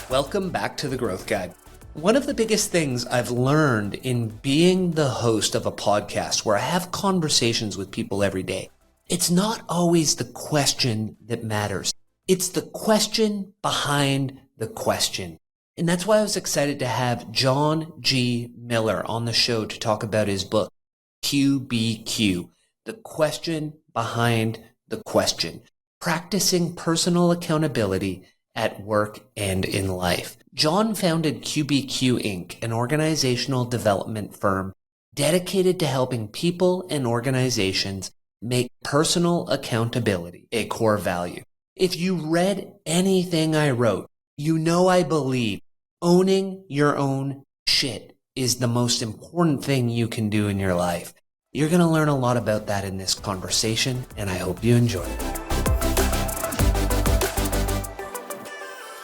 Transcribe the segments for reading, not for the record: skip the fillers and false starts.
Welcome back to the Growth Guide. One of the biggest things I've learned in being the host of a podcast where I have conversations with people every day, it's not always the question that matters. It's the question behind the question. And that's why I was excited to have John G. Miller on the show to talk about his book, QBQ, the question behind the question, practicing personal accountability at work and in life. John founded QBQ Inc., an organizational development firm dedicated to helping people and organizations make personal accountability a core value. If you read anything I wrote, you know I believe owning your own shit is the most important thing you can do in your life. You're going to learn a lot about that in this conversation, and I hope you enjoy it.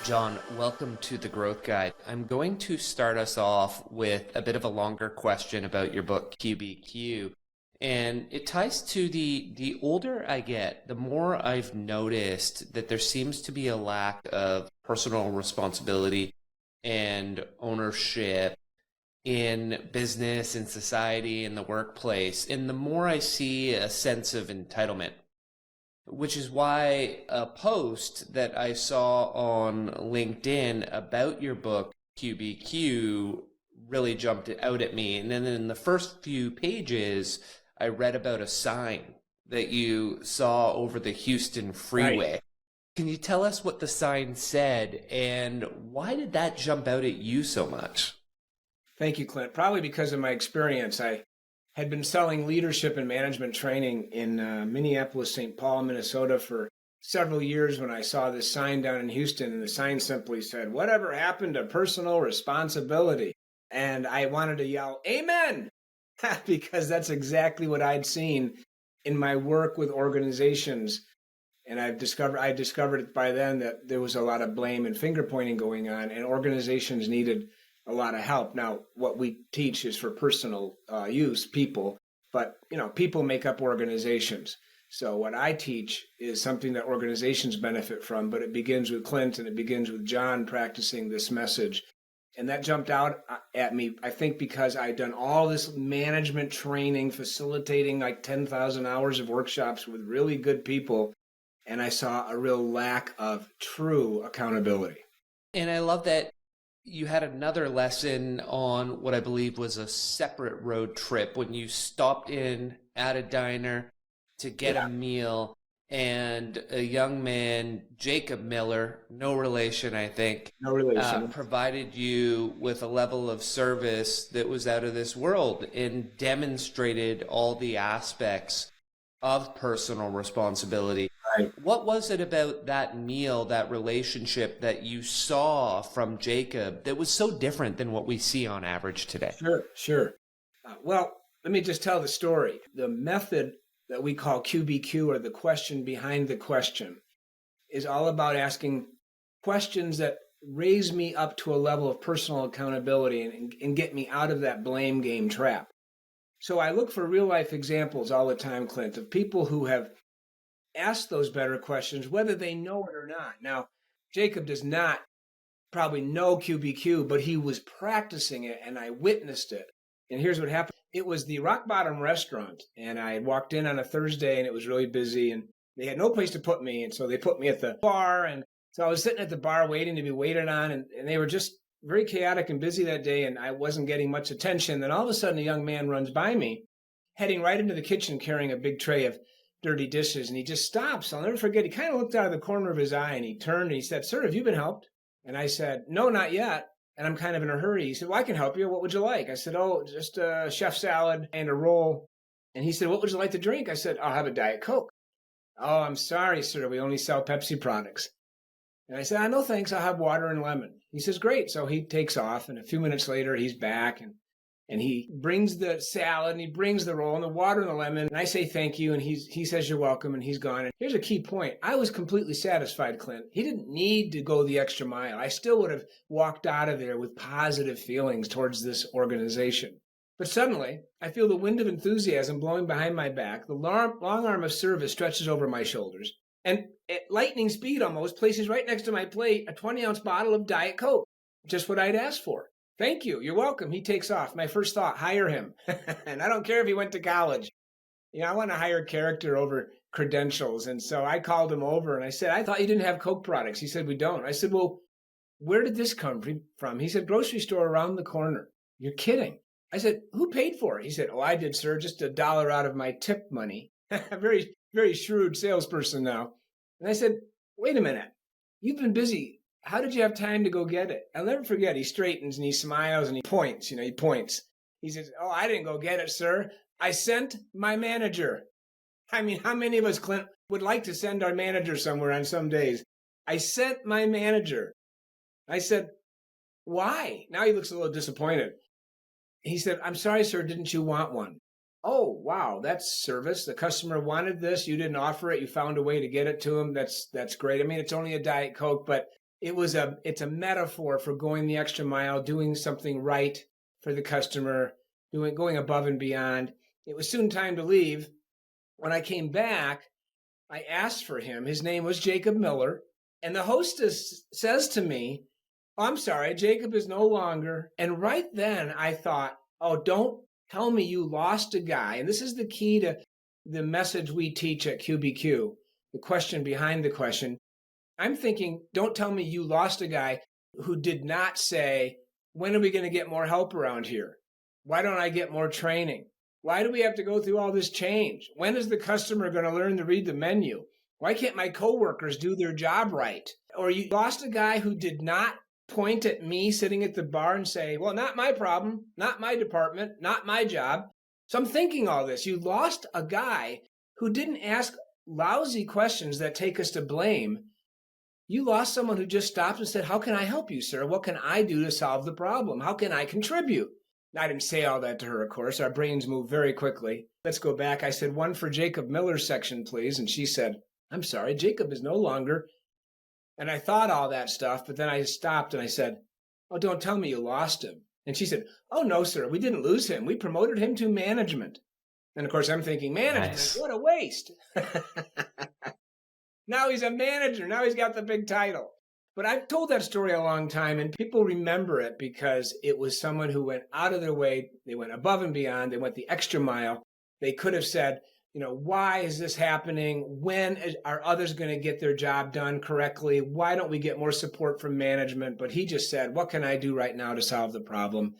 John, welcome to the Growth Guide. I'm going to start us off with a bit of a longer question about your book, QBQ. And it ties to the older I get, the more I've noticed that there seems to be a lack of personal responsibility and ownership in business, in society, in the workplace. And the more I see a sense of entitlement, which is why a post that I saw on LinkedIn about your book, QBQ, really jumped out at me. And then in the first few pages, I read about a sign that you saw over the Houston freeway. Right. Can you tell us what the sign said, and why did that jump out at you so much? Thank you, Clint. Probably because of my experience. I had been selling leadership and management training in Minneapolis, St. Paul, Minnesota for several years when I saw this sign down in Houston, and the sign simply said, "Whatever happened to personal responsibility?" And I wanted to yell, "Amen!" because that's exactly what I'd seen in my work with organizations. And I discovered by then that there was a lot of blame and finger pointing going on, and organizations needed a lot of help. Now, what we teach is for personal use, people, but people make up organizations. So what I teach is something that organizations benefit from, but it begins with Clint and it begins with John practicing this message. And that jumped out at me, I think, because I'd done all this management training, facilitating like 10,000 hours of workshops with really good people, and I saw a real lack of true accountability. And I love that you had another lesson on what I believe was a separate road trip when you stopped in at a diner to get a meal, and a young man, Jacob Miller, no relation, I think, provided you with a level of service that was out of this world and demonstrated all the aspects of personal responsibility. Right. What was it about that meal, that relationship that you saw from Jacob that was so different than what we see on average today? Sure. Well, let me just tell the story. The method that we call QBQ, or the question behind the question, is all about asking questions that raise me up to a level of personal accountability and get me out of that blame game trap. So I look for real life examples all the time, Clint, of people who have asked those better questions, whether they know it or not. Now, Jacob does not probably know QBQ, but he was practicing it, and I witnessed it. And here's what happened. It was the Rock Bottom restaurant, and I had walked in on a Thursday, and it was really busy, and they had no place to put me, and so they put me at the bar. And so I was sitting at the bar waiting to be waited on, and they were just very chaotic and busy that day, and I wasn't getting much attention. Then all of a sudden, a young man runs by me, heading right into the kitchen carrying a big tray of dirty dishes, and he just stops. I'll never forget. He kind of looked out of the corner of his eye, and he turned and he said, "Sir, have you been helped?" And I said, "No, not yet." And I'm kind of in a hurry. He said, "Well, I can help you. What would you like?" I said, "Oh, just a chef salad and a roll." And he said, "What would you like to drink?" I said, "I'll have a Diet Coke." "Oh, I'm sorry, sir. We only sell Pepsi products." And I said, "No, thanks. I'll have water and lemon." He says, "Great." So he takes off, and a few minutes later, he's back, and he brings the salad, and he brings the roll and the water and the lemon. And I say thank you, and he says you're welcome, and he's gone. And here's a key point. I was completely satisfied, Clint. He didn't need to go the extra mile. I still would have walked out of there with positive feelings towards this organization. But suddenly, I feel the wind of enthusiasm blowing behind my back. The long arm of service stretches over my shoulders. And at lightning speed almost, places right next to my plate a 20-ounce bottle of Diet Coke. Just what I'd asked for. Thank you. You're welcome. He takes off. My first thought, hire him. And I don't care if he went to college. I want to hire character over credentials. And so I called him over and I said, I thought you didn't have Coke products. He said, we don't. I said, well, where did this come from? He said, grocery store around the corner. You're kidding. I said, who paid for it? He said, oh, I did, sir. Just $1 out of my tip money. Very, very shrewd salesperson now. And I said, wait a minute. You've been busy. How did you have time to go get it? I'll never forget. He straightens and he smiles and he points. He points. He says, oh, I didn't go get it, sir. I sent my manager. I mean, how many of us, Clint, would like to send our manager somewhere on some days? I sent my manager. I said, why? Now he looks a little disappointed. He said, I'm sorry, sir, didn't you want one? Oh, wow, that's service. The customer wanted this. You didn't offer it. You found a way to get it to him. That's great. I mean, it's only a Diet Coke, but it's a metaphor for going the extra mile, doing something right for the customer, going above and beyond. It was soon time to leave. When I came back, I asked for him. His name was Jacob Miller. And the hostess says to me, oh, I'm sorry, Jacob is no longer. And right then I thought, oh, don't tell me you lost a guy. And this is the key to the message we teach at QBQ, the question behind the question. I'm thinking, don't tell me you lost a guy who did not say, when are we going to get more help around here? Why don't I get more training? Why do we have to go through all this change? When is the customer going to learn to read the menu? Why can't my coworkers do their job right? Or you lost a guy who did not point at me sitting at the bar and say, well, not my problem, not my department, not my job. So I'm thinking all this. You lost a guy who didn't ask lousy questions that take us to blame. You lost someone who just stopped and said, how can I help you, sir? What can I do to solve the problem? How can I contribute? I didn't say all that to her, of course. Our brains move very quickly. Let's go back. I said, one for Jacob Miller's section, please. And she said, I'm sorry, Jacob is no longer. And I thought all that stuff, but then I stopped and I said, oh, don't tell me you lost him. And she said, oh, no, sir, we didn't lose him. We promoted him to management. And of course, I'm thinking, management, nice. What a waste. Now he's a manager. Now he's got the big title. But I've told that story a long time, and people remember it because it was someone who went out of their way. They went above and beyond. They went the extra mile. They could have said, why is this happening? When are others going to get their job done correctly? Why don't we get more support from management? But he just said, what can I do right now to solve the problem?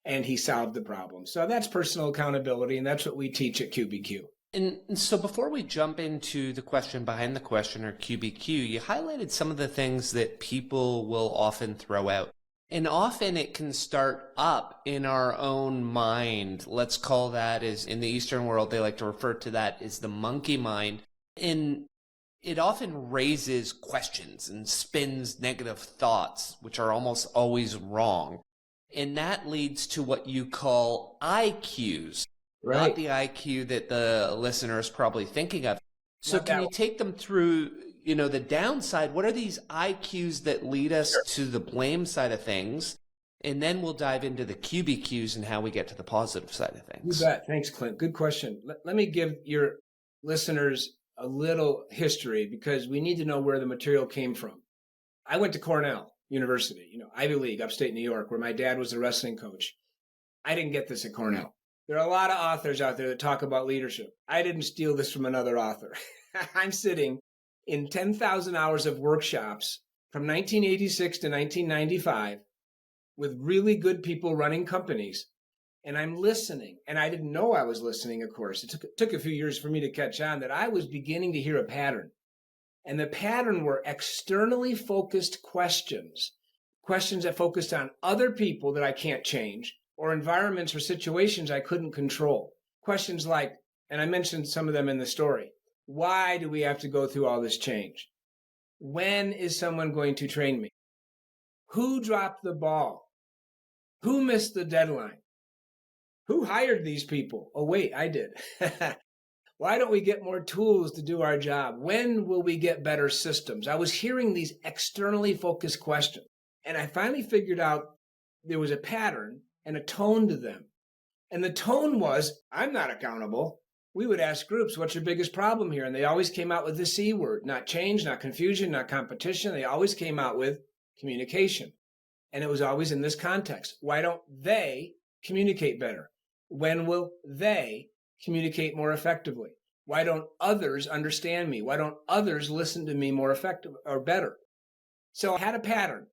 And he solved the problem. So that's personal accountability, and that's what we teach at QBQ. And so before we jump into the question behind the question, or QBQ, you highlighted some of the things that people will often throw out. And often it can start up in our own mind. Let's call that, as in the Eastern world, they like to refer to that as the monkey mind. And it often raises questions and spins negative thoughts, which are almost always wrong. And that leads to what you call IQs. Right. Not the IQ that the listener is probably thinking of. So can you take them through, the downside? What are these IQs that lead us to the blame side of things? And then we'll dive into the QBQs and how we get to the positive side of things. You bet. Thanks, Clint. Good question. Let me give your listeners a little history because we need to know where the material came from. I went to Cornell University, Ivy League, upstate New York, where my dad was a wrestling coach. I didn't get this at Cornell. There are a lot of authors out there that talk about leadership. I didn't steal this from another author. I'm sitting in 10,000 hours of workshops from 1986 to 1995 with really good people running companies. And I'm listening. And I didn't know I was listening, of course. It took a few years for me to catch on that I was beginning to hear a pattern. And the pattern were externally focused questions that focused on other people that I can't change, or environments or situations I couldn't control. Questions like, and I mentioned some of them in the story, why do we have to go through all this change? When is someone going to train me? Who dropped the ball? Who missed the deadline? Who hired these people? Oh, wait, I did. Why don't we get more tools to do our job? When will we get better systems? I was hearing these externally focused questions, and I finally figured out there was a pattern and a tone to them. And the tone was, I'm not accountable. we would ask groups, what's your biggest problem here? And they always came out with the C word, not change, not confusion, not competition. They always came out with communication. And it was always in this context. Why don't they communicate better? When will they communicate more effectively? Why don't others understand me? Why don't others listen to me more effective or better? So I had a pattern,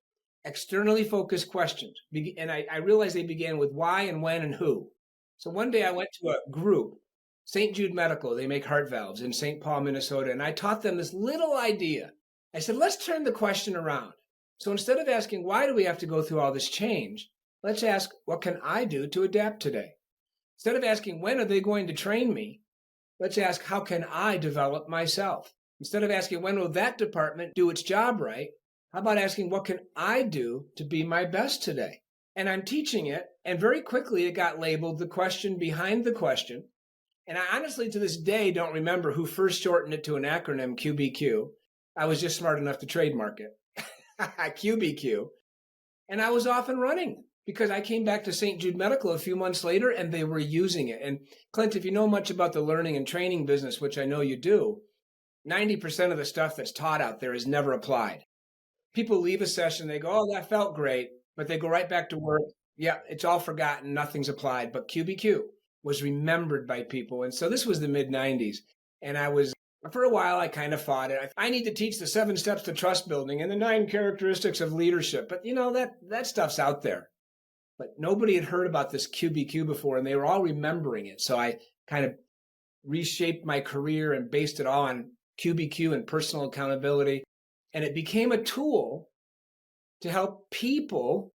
externally focused questions. And I realized they began with why and when and who. So one day I went to a group, St. Jude Medical. They make heart valves in St. Paul, Minnesota. And I taught them this little idea. I said, let's turn the question around. So instead of asking, why do we have to go through all this change? Let's ask, what can I do to adapt today? Instead of asking, when are they going to train me? Let's ask, how can I develop myself? Instead of asking, when will that department do its job right? How about asking, what can I do to be my best today? And I'm teaching it, and very quickly it got labeled the question behind the question. And I honestly, to this day, don't remember who first shortened it to an acronym, QBQ. I was just smart enough to trademark it. QBQ. And I was off and running because I came back to St. Jude Medical a few months later and they were using it. And Clint, if you know much about the learning and training business, which I know you do, 90% of the stuff that's taught out there is never applied. People leave a session, they go, oh, that felt great, but they go right back to work. Yeah, it's all forgotten, nothing's applied. But QBQ was remembered by people. And so this was the mid-90s. And for a while, I kind of fought it. I need to teach the 7 steps to trust building and the 9 characteristics of leadership. But that stuff's out there. But nobody had heard about this QBQ before, and they were all remembering it. So I kind of reshaped my career and based it all on QBQ and personal accountability. And it became a tool to help people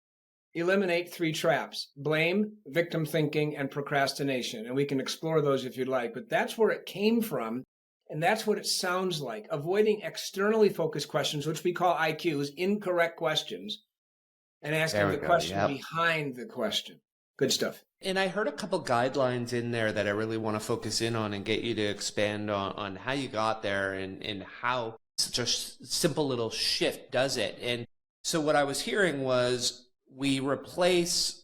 eliminate 3 traps: blame, victim thinking, and procrastination. And we can explore those if you'd like. But that's where it came from. And that's what it sounds like. Avoiding externally focused questions, which we call IQs, incorrect questions, and asking the question behind the question. Good stuff. And I heard a couple guidelines in there that I really want to focus in on and get you to expand on how you got there and how such a simple little shift does it. And so what I was hearing was we replace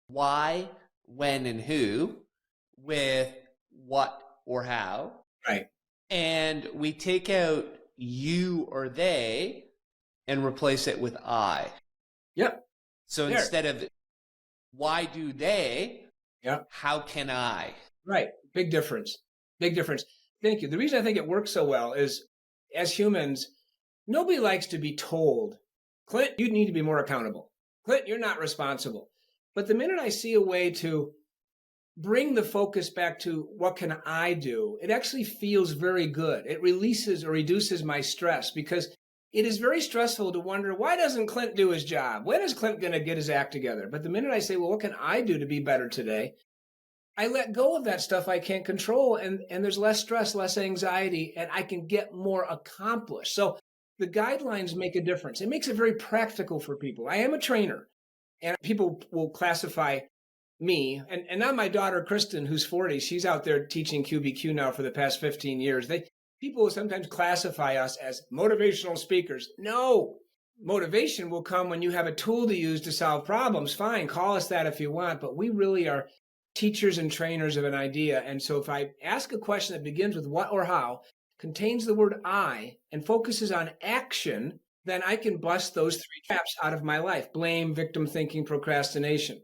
why, when, and who with what or how. Right. And we take out you or they and replace it with I. Yep. So there. Instead of why do they, yep, how can I? Right. Big difference. Big difference. Thank you. The reason I think it works so well is as humans, nobody likes to be told, Clint, you need to be more accountable. Clint, you're not responsible. But the minute I see a way to bring the focus back to what can I do, it actually feels very good. It releases or reduces my stress because it is very stressful to wonder, why doesn't Clint do his job? When is Clint going to get his act together? But the minute I say, well, what can I do to be better today? I let go of that stuff I can't control, and there's less stress, less anxiety, and I can get more accomplished. So the guidelines make a difference. It makes it very practical for people. I am a trainer, and people will classify me, and now my daughter, Kristen, who's 40, she's out there teaching QBQ now for the past 15 years. People will sometimes classify us as motivational speakers. No, motivation will come when you have a tool to use to solve problems. Fine, call us that if you want, but we really are teachers and trainers of an idea. And so if I ask a question that begins with what or how, contains the word I, and focuses on action, then I can bust those 3 traps out of my life: blame, victim thinking, procrastination.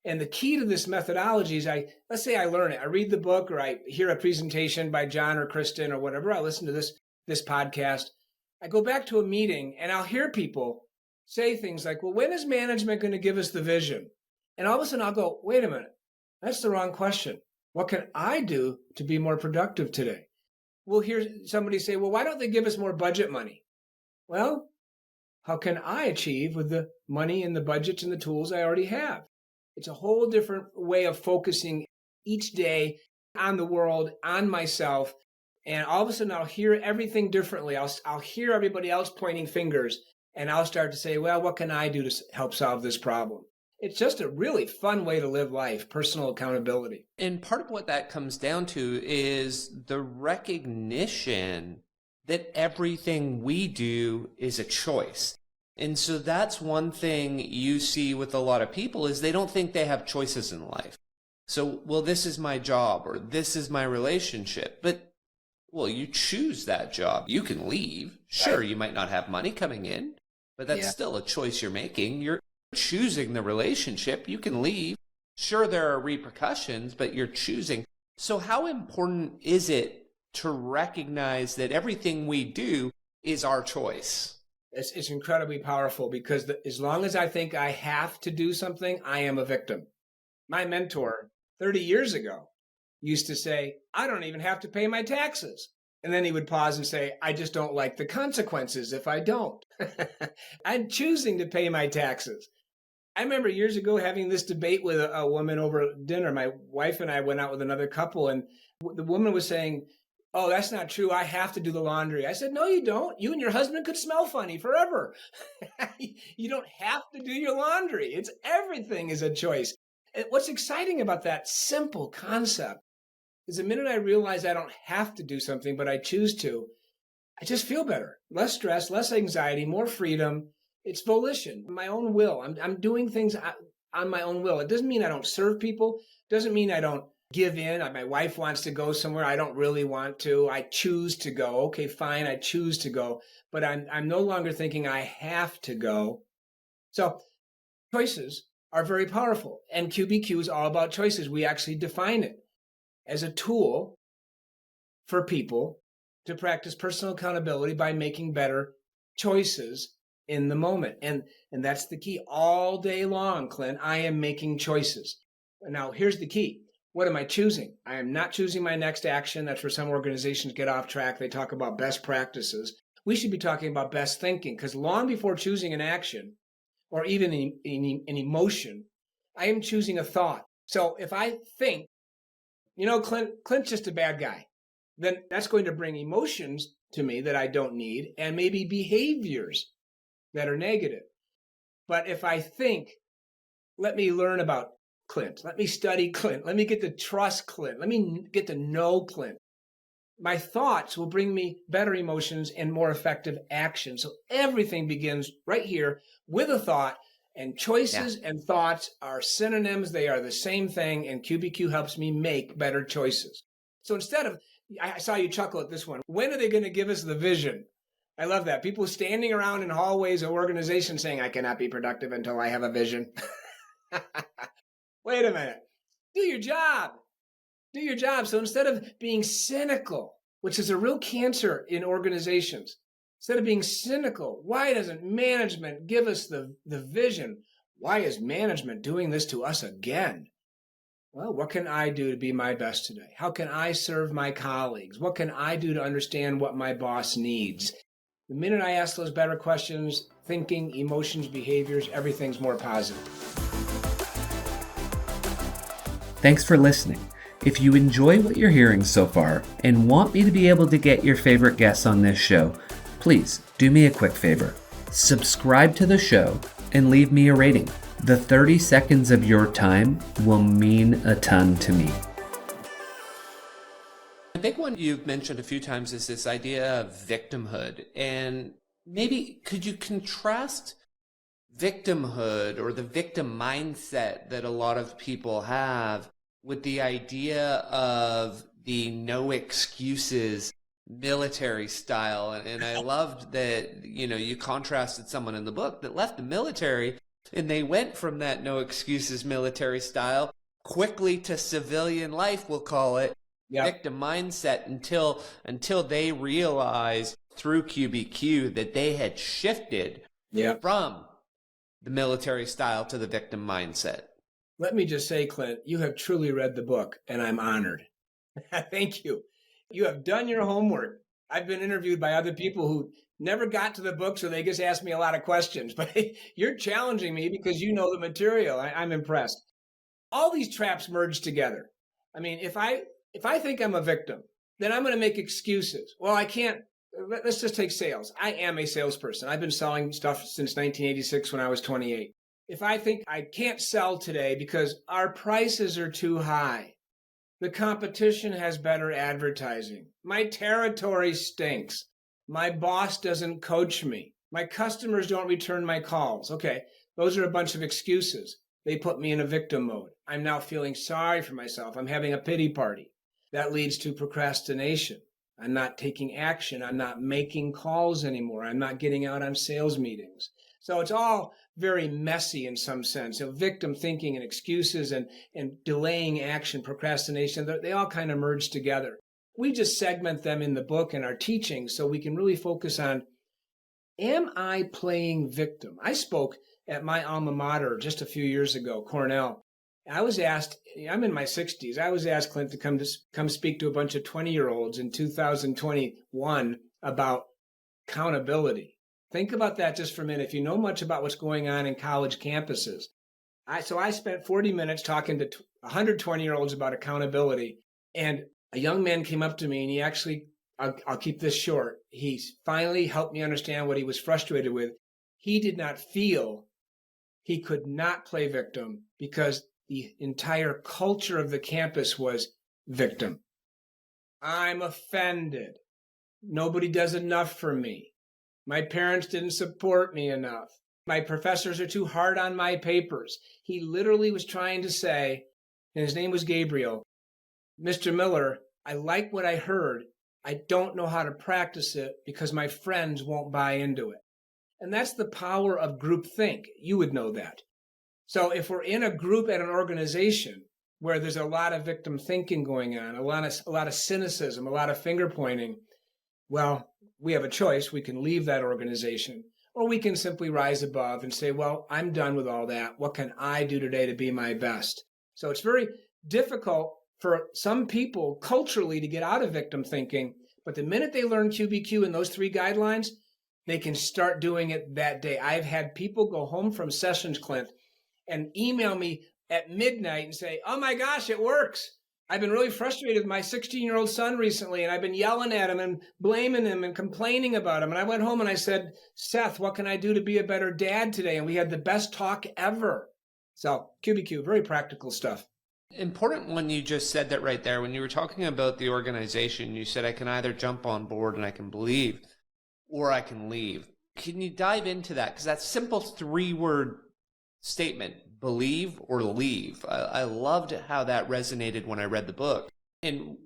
And the key to this methodology is let's say I learn it. I read the book, or I hear a presentation by John or Kristen or whatever. I listen to this podcast. I go back to a meeting and I'll hear people say things like, well, when is management going to give us the vision? And all of a sudden I'll go, wait a minute, that's the wrong question. What can I do to be more productive today? We'll hear somebody say, well, why don't they give us more budget money? Well, how can I achieve with the money and the budgets and the tools I already have? It's a whole different way of focusing each day on the world, on myself. And all of a sudden I'll hear everything differently. I'll hear everybody else pointing fingers, and I'll start to say, well, what can I do to help solve this problem? It's just a really fun way to live life, personal accountability. And part of what that comes down to is the recognition that everything we do is a choice. And so that's one thing you see with a lot of people is they don't think they have choices in life. So, well, this is my job or this is my relationship. But, well, you choose that job. You can leave. Sure, you might not have money coming in, but that's still a choice you're making. You're choosing the relationship. You can leave. Sure, there are repercussions, but you're choosing. So how important is it to recognize that everything we do is our choice? It's incredibly powerful because as long as I think I have to do something, I am a victim. My mentor 30 years ago used to say, I don't even have to pay my taxes. And then he would pause and say, I just don't like the consequences if I don't. I'm choosing to pay my taxes. I remember years ago having this debate with a woman over dinner. My wife and I went out with another couple, and the woman was saying, oh, that's not true. I have to do the laundry. I said, no, you don't. You and your husband could smell funny forever. You don't have to do your laundry. Everything is a choice. And what's exciting about that simple concept is the minute I realize I don't have to do something, but I choose to, I just feel better. Less stress, less anxiety, more freedom. It's volition, my own will. I'm doing things on my own will. It doesn't mean I don't serve people. It doesn't mean I don't give in. My wife wants to go somewhere I don't really want to. I choose to go. Okay, fine, I choose to go. But I'm no longer thinking I have to go. So choices are very powerful. And QBQ is all about choices. We actually define it as a tool for people to practice personal accountability by making better choices in the moment. And that's the key. All day long, Clint, I am making choices. Now, here's the key. What am I choosing? I am not choosing my next action. That's where some organizations get off track. They talk about best practices. We should be talking about best thinking, because long before choosing an action or even an emotion, I am choosing a thought. So if I think, Clint's just a bad guy, then that's going to bring emotions to me that I don't need and maybe behaviors that are negative. But if I think, let me learn about Clint, let me study Clint, let me get to trust Clint, let me get to know Clint, my thoughts will bring me better emotions and more effective action. So everything begins right here with a thought, and choices and thoughts are synonyms. They are the same thing, and QBQ helps me make better choices. So instead of, I saw you chuckle at this one, when are they going to give us the vision? I love that. People standing around in hallways of organizations saying, I cannot be productive until I have a vision. Wait a minute. Do your job. Do your job. So instead of being cynical, which is a real cancer in organizations, instead of being cynical, why doesn't management give us the vision? Why is management doing this to us again? Well, what can I do to be my best today? How can I serve my colleagues? What can I do to understand what my boss needs? The minute I ask those better questions, thinking, emotions, behaviors, everything's more positive. Thanks for listening. If you enjoy what you're hearing so far and want me to be able to get your favorite guests on this show, please do me a quick favor. Subscribe to the show and leave me a rating. The 30 seconds of your time will mean a ton to me. A big one you've mentioned a few times is this idea of victimhood. And maybe could you contrast victimhood or the victim mindset that a lot of people have with the idea of the no excuses military style? And I loved that, you contrasted someone in the book that left the military and they went from that no excuses military style quickly to civilian life, we'll call it, victim mindset, until they realized through QBQ that they had shifted from the military style to the victim mindset. Let me just say, Clint, you have truly read the book, and I'm honored. Thank you. You have done your homework. I've been interviewed by other people who never got to the book, so they just asked me a lot of questions. But you're challenging me because you know the material. I'm impressed. All these traps merge together. I mean, if I think I'm a victim, then I'm going to make excuses. Well, I can't. Let's just take sales. I am a salesperson. I've been selling stuff since 1986 when I was 28. If I think I can't sell today because our prices are too high, the competition has better advertising, my territory stinks, my boss doesn't coach me, my customers don't return my calls. Okay, those are a bunch of excuses. they put me in a victim mode. I'm now feeling sorry for myself. I'm having a pity party. That leads to procrastination. I'm not taking action. I'm not making calls anymore. I'm not getting out on sales meetings. So it's all very messy in some sense. Victim thinking and excuses and delaying action, procrastination, they all kind of merge together. We just segment them in the book and our teaching so we can really focus on, am I playing victim? I spoke at my alma mater just a few years ago, Cornell. I was asked, I'm in my 60s, I was asked, Clint, to come speak to a bunch of 20-year-olds in 2021 about accountability. Think about that just for a minute. If you know much about what's going on in college campuses. So I spent 40 minutes talking to 120-year-olds about accountability. And a young man came up to me and he actually, I'll keep this short, he finally helped me understand what he was frustrated with. He did not feel he could not play victim because the entire culture of the campus was victim. I'm offended. Nobody does enough for me. My parents didn't support me enough. My professors are too hard on my papers. He literally was trying to say, and his name was Gabriel, Mr. Miller, I like what I heard. I don't know how to practice it because my friends won't buy into it. And that's the power of groupthink. You would know that. So if we're in a group at an organization where there's a lot of victim thinking going on, a lot of cynicism, a lot of finger pointing, well, we have a choice. We can leave that organization, or we can simply rise above and say, well, I'm done with all that. What can I do today to be my best? So it's very difficult for some people culturally to get out of victim thinking, but the minute they learn QBQ and those 3 guidelines, they can start doing it that day. I've had people go home from sessions, Clint, and email me at midnight and say, oh my gosh, it works. I've been really frustrated with my 16-year-old son recently, and I've been yelling at him and blaming him and complaining about him. And I went home and I said, Seth, what can I do to be a better dad today? And we had the best talk ever. So QBQ, very practical stuff. Important when you just said that right there. When you were talking about the organization, you said I can either jump on board and I can believe, or I can leave. Can you dive into that? Because that simple 3-word statement, believe or leave. I loved how that resonated when I read the book. And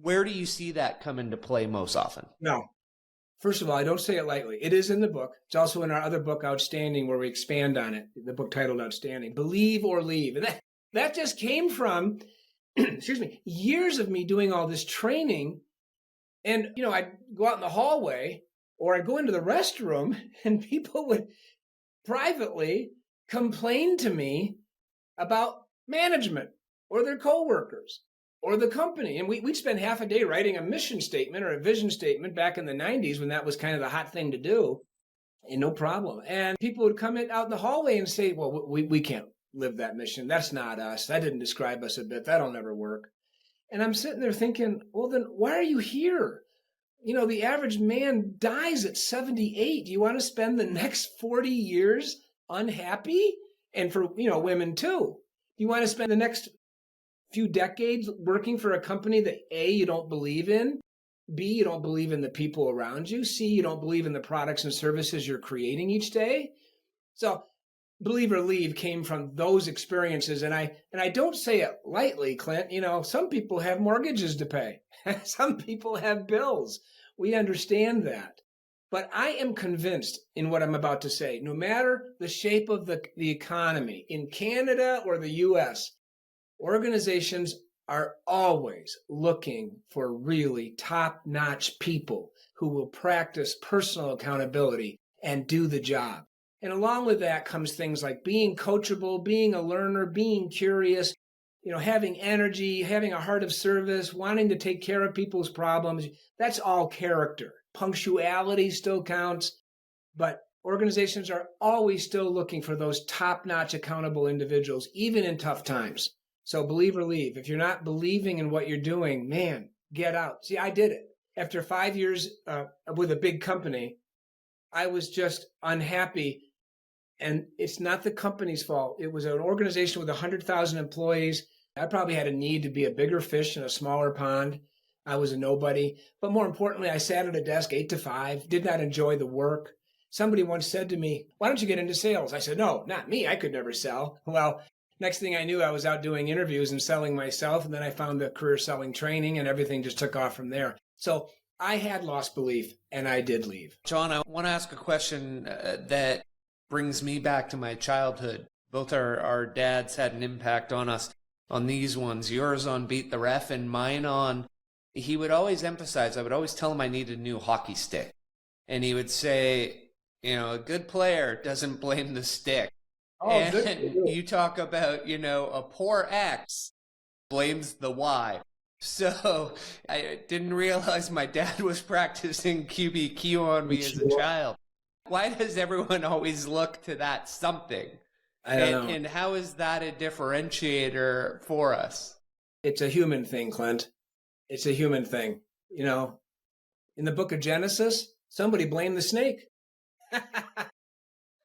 where do you see that come into play most often? No. First of all, I don't say it lightly. It is in the book. It's also in our other book, Outstanding, where we expand on it, the book titled Outstanding. Believe or leave. And that just came from, excuse me, years of me doing all this training. And, I'd go out in the hallway or I'd go into the restroom and people would privately complain to me about management or their coworkers or the company. And we'd spend half a day writing a mission statement or a vision statement back in the 90s when that was kind of the hot thing to do. And no problem. And people would come out in the hallway and say, well, we can't live that mission. That's not us. That didn't describe us a bit. That'll never work. And I'm sitting there thinking, well, then why are you here? The average man dies at 78. Do you want to spend the next 40 years unhappy? And for, women too. Do you want to spend the next few decades working for a company that A, you don't believe in, B, you don't believe in the people around you, C, you don't believe in the products and services you're creating each day? So believe or leave came from those experiences. And I don't say it lightly, Clint. Some people have mortgages to pay. Some people have bills. We understand that. But I am convinced in what I'm about to say, no matter the shape of the economy in Canada or the US, organizations are always looking for really top-notch people who will practice personal accountability and do the job. And along with that comes things like being coachable, being a learner, being curious, having energy, having a heart of service, wanting to take care of people's problems. That's all character. Punctuality still counts, but organizations are always still looking for those top-notch accountable individuals, even in tough times. So believe or leave. If you're not believing in what you're doing, man, get out. See, I did it. After 5 years with a big company, I was just unhappy. And it's not the company's fault. It was an organization with 100,000 employees. I probably had a need to be a bigger fish in a smaller pond. I was a nobody. But more importantly, I sat at a desk 8 to 5, did not enjoy the work. Somebody once said to me, why don't you get into sales? I said, no, not me. I could never sell. Well, Next thing I knew, I was out doing interviews and selling myself. And then I found the career selling training and everything just took off from there. So I had lost belief and I did leave. John, I want to ask a question that brings me back to my childhood. Both our dads had an impact on us on these ones, yours on Beat the Ref and mine on, he would always emphasize, I would always tell him I needed a new hockey stick. And he would say, a good player doesn't blame the stick. Oh, and good. You talk about, a poor X blames the Y. So I didn't realize my dad was practicing QBQ on me as a child. Why does everyone always look to that something? I don't know. And how is that a differentiator for us? It's a human thing, Clint. It's a human thing. In the book of Genesis, somebody blamed the snake.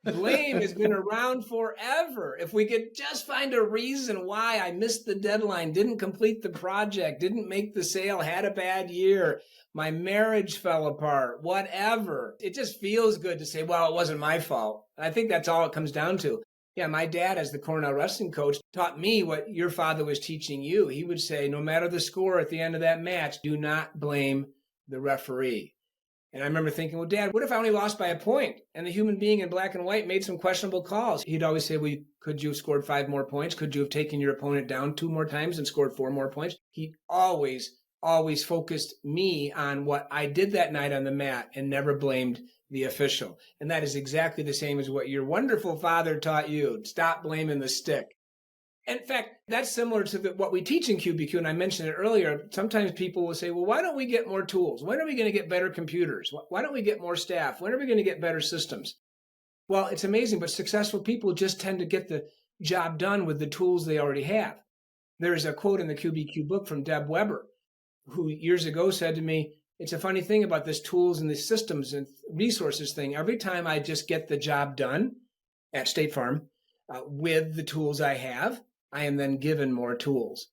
Blame has been around forever. If we could just find a reason why I missed the deadline, didn't complete the project, didn't make the sale, had a bad year, my marriage fell apart, whatever. It just feels good to say, well, it wasn't my fault. I think that's all it comes down to. Yeah, my dad, as the Cornell wrestling coach, taught me what your father was teaching you. He would say, no matter the score at the end of that match, do not blame the referee. And I remember thinking, well, Dad, what if I only lost by a point? And the human being in black and white made some questionable calls. He'd always say, well, could you have scored 5 more points? Could you have taken your opponent down 2 more times and scored 4 more points? He always focused me on what I did that night on the mat and never blamed the official. And that is exactly the same as what your wonderful father taught you. Stop blaming the stick. In fact, that's similar to what we teach in QBQ, and I mentioned it earlier. Sometimes people will say, well, why don't we get more tools? When are we going to get better computers? Why don't we get more staff? When are we going to get better systems? Well, it's amazing, but successful people just tend to get the job done with the tools they already have. There's a quote in the QBQ book from Deb Weber, who years ago said to me, it's a funny thing about this tools and the systems and resources thing. Every time I just get the job done at State Farm with the tools I have, I am then given more tools.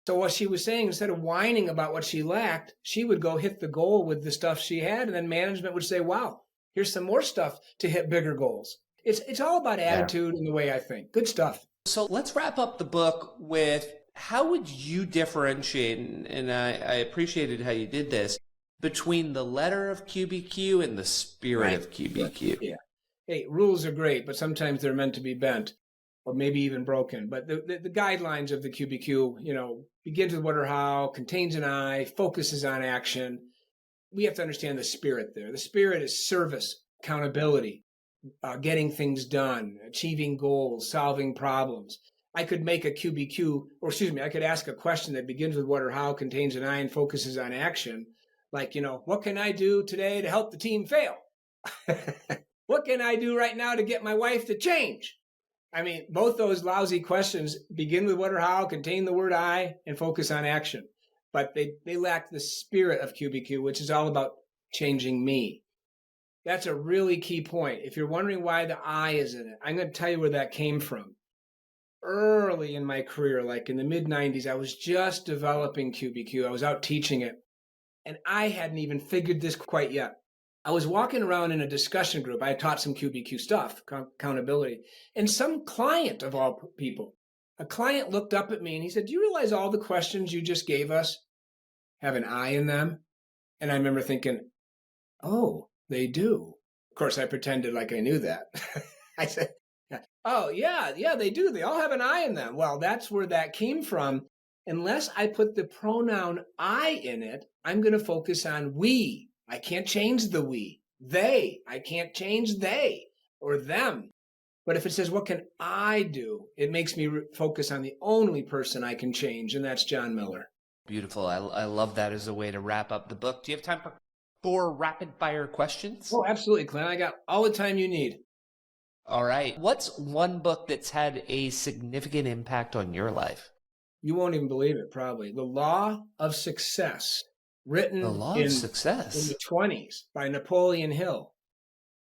So what she was saying, instead of whining about what she lacked, she would go hit the goal with the stuff she had, and then management would say, wow, here's some more stuff to hit bigger goals. It's all about attitude and the way I think. Good stuff. So let's wrap up the book with how would you differentiate, and I appreciated how you did this, between the letter of QBQ and the spirit of QBQ. Yeah. Hey, rules are great, but sometimes they're meant to be bent or maybe even broken. But the guidelines of the QBQ, begins with what or how, contains an I, focuses on action. We have to understand the spirit there. The spirit is service, accountability, getting things done, achieving goals, solving problems. I could make a QBQ, I could ask a question that begins with what or how, contains an I, and focuses on action. Like, what can I do today to help the team fail? What can I do right now to get my wife to change? I mean, both those lousy questions begin with what or how, contain the word I, and focus on action. But they lack the spirit of QBQ, which is all about changing me. That's a really key point. If you're wondering why the I is in it, I'm going to tell you where that came from. Early in my career, like in the mid-90s, I was just developing QBQ. I was out teaching it. And I hadn't even figured this quite yet. I was walking around in a discussion group. I had taught some QBQ stuff, accountability. And some client, of all people, a client looked up at me and he said, do you realize all the questions you just gave us have an I in them? And I remember thinking, oh, they do. Of course, I pretended like I knew that. I said, oh, yeah, they do. They all have an I in them. Well, that's where that came from. Unless I put the pronoun I in it, I'm going to focus on we. I can't change the we. They. I can't change they or them. But if it says, what can I do? It makes me focus on the only person I can change, and that's John Miller. Beautiful. I love that as a way to wrap up the book. Do you have time for 4 rapid fire questions? Oh, absolutely, Clint. I got all the time you need. All right. What's one book that's had a significant impact on your life? You won't even believe it, probably. The Law of Success, written in the 20s by Napoleon Hill,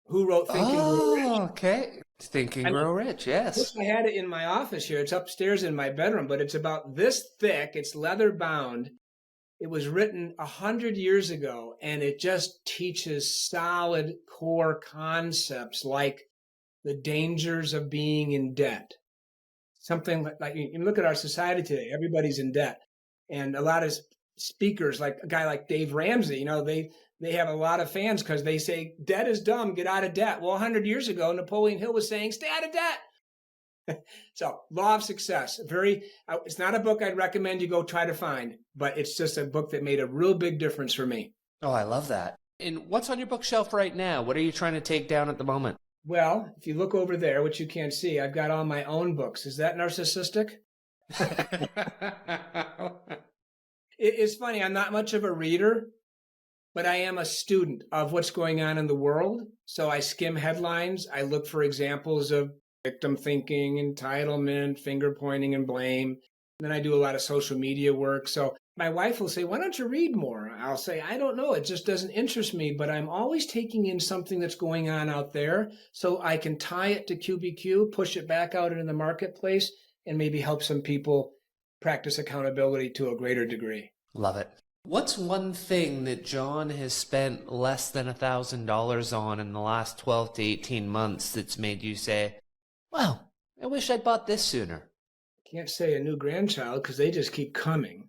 who wrote Think and Grow Rich. Oh, okay. Think and Grow Rich, yes. I had it in my office here. It's upstairs in my bedroom, but it's about this thick. It's leather bound. It was written 100 years ago, and it just teaches solid core concepts like the dangers of being in debt, Something like you look at our society today, everybody's in debt. And a lot of speakers, like a guy like Dave Ramsey, they have a lot of fans because they say, debt is dumb, get out of debt. Well, 100 years ago, Napoleon Hill was saying, stay out of debt. So, Law of Success, it's not a book I'd recommend you go try to find, but it's just a book that made a real big difference for me. Oh, I love that. And what's on your bookshelf right now? What are you trying to take down at the moment? Well, if you look over there, which you can't see, I've got all my own books. Is that narcissistic? It's funny. I'm not much of a reader, but I am a student of what's going on in the world. So I skim headlines. I look for examples of victim thinking, entitlement, finger pointing, and blame. And then I do a lot of social media work. So my wife will say, why don't you read more? I'll say, I don't know. It just doesn't interest me, but I'm always taking in something that's going on out there so I can tie it to QBQ, push it back out into the marketplace, and maybe help some people practice accountability to a greater degree. Love it. What's one thing that John has spent less than $1,000 on in the last 12 to 18 months that's made you say, wow, I wish I'd bought this sooner? Can't say a new grandchild because they just keep coming.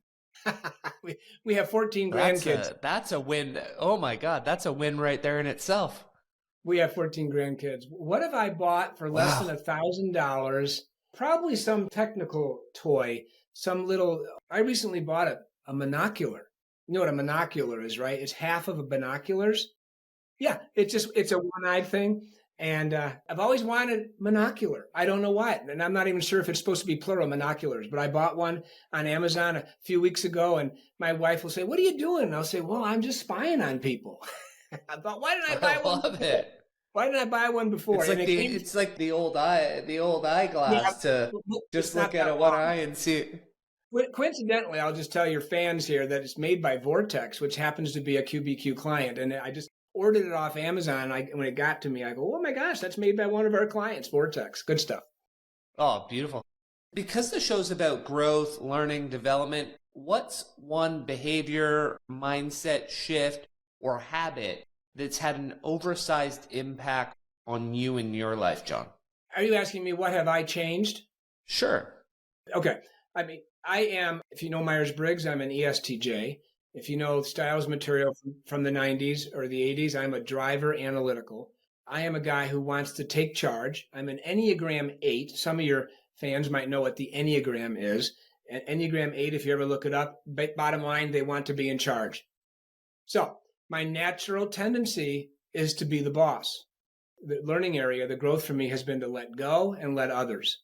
we have 14 grandkids. That's a win. Oh my God, that's a win right there in itself. We have 14 grandkids. What have I bought for less than $1,000? Probably some technical toy, I recently bought a monocular. You know what a monocular is, right? It's half of a binoculars. Yeah, it's a one-eyed thing. And I've always wanted monocular. I don't know why. And I'm not even sure if it's supposed to be plural, monoculars. But I bought one on Amazon a few weeks ago. And my wife will say, what are you doing? And I'll say, well, I'm just spying on people. I thought, why didn't I buy one? I love it. Why didn't I buy one before? It's like the old eyeglass to just look at one eye and see it. Coincidentally, I'll just tell your fans here that it's made by Vortex, which happens to be a QBQ client. And I just ordered it off Amazon. When it got to me, I go, oh my gosh, that's made by one of our clients, Vortex. Good stuff. Oh, beautiful. Because the show's about growth, learning, development, what's one behavior, mindset shift, or habit that's had an oversized impact on you in your life, John? Are you asking me what have I changed? Sure. Okay. I am, if you know Myers-Briggs, I'm an ESTJ. If you know Styles material from the 90s or the 80s, I'm a driver analytical. I am a guy who wants to take charge. I'm an Enneagram 8. Some of your fans might know what the Enneagram is. An Enneagram 8, if you ever look it up, bottom line, they want to be in charge. So my natural tendency is to be the boss. The learning area, the growth for me has been to let go and let others.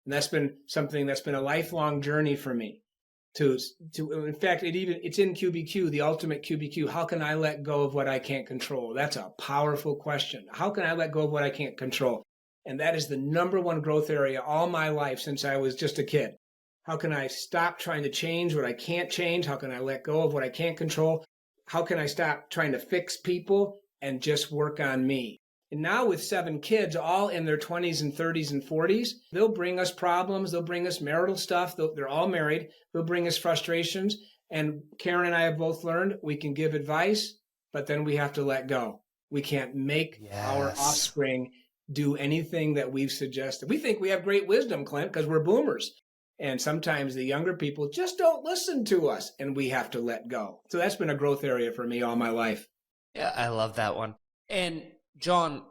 And that's been something that's been a lifelong journey for me. In fact, it's in QBQ, the ultimate QBQ. How can I let go of what I can't control? That's a powerful question. How can I let go of what I can't control? And that is the number one growth area all my life since I was just a kid. How can I stop trying to change what I can't change? How can I let go of what I can't control? How can I stop trying to fix people and just work on me? And now with 7 kids, all in their 20s and 30s and 40s, they'll bring us problems. They'll bring us marital stuff. They're all married. They'll bring us frustrations. And Karen and I have both learned we can give advice, but then we have to let go. We can't make our offspring do anything that we've suggested. We think we have great wisdom, Clint, because we're boomers. And sometimes the younger people just don't listen to us, and we have to let go. So that's been a growth area for me all my life. Yeah, I love that one. And John,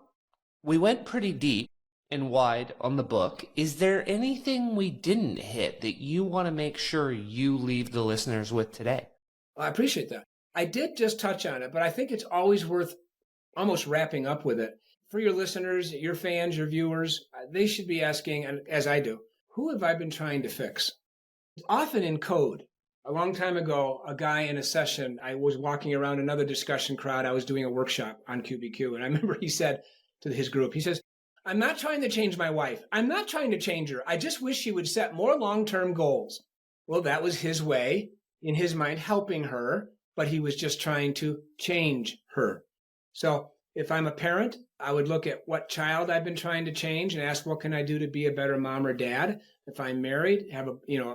we went pretty deep and wide on the book. Is there anything we didn't hit that you want to make sure you leave the listeners with today? Well, I appreciate that. I did just touch on it, but I think it's always worth almost wrapping up with it. For your listeners, your fans, your viewers, they should be asking, and as I do, who have I been trying to fix? Often in code. A long time ago, a guy in a session, I was walking around another discussion crowd. I was doing a workshop on QBQ. And I remember he said to his group, he says, I'm not trying to change my wife. I'm not trying to change her. I just wish she would set more long-term goals. Well, that was his way, in his mind, helping her, but he was just trying to change her. So if I'm a parent, I would look at what child I've been trying to change and ask, what can I do to be a better mom or dad? If I'm married, have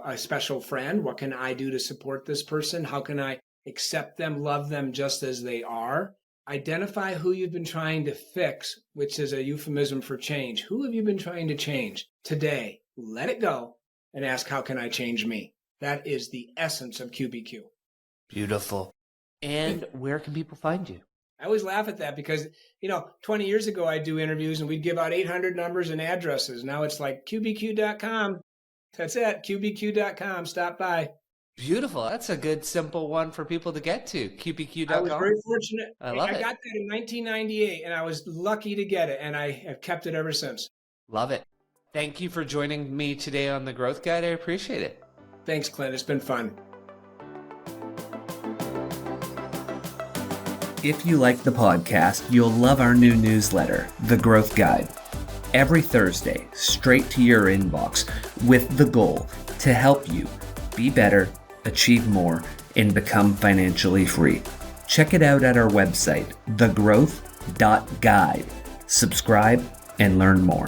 a special friend, what can I do to support this person? How can I accept them, love them just as they are? Identify who you've been trying to fix, which is a euphemism for change. Who have you been trying to change today? let it go, and ask, how can I change me? That is the essence of QBQ. Beautiful. And where can people find you? I always laugh at that because, 20 years ago, I'd do interviews and we'd give out 800 numbers and addresses. Now it's like qbq.com. That's it, qbq.com. Stop by. Beautiful. That's a good, simple one for people to get to, qbq.com. I was very fortunate. I love it. I got that in 1998, and I was lucky to get it, and I have kept it ever since. Love it. Thank you for joining me today on The Growth Guide. I appreciate it. Thanks, Clint. It's been fun. If you like the podcast, you'll love our new newsletter, The Growth Guide. Every Thursday, straight to your inbox, with the goal to help you be better, achieve more, and become financially free. Check it out at our website, thegrowth.guide. Subscribe and learn more.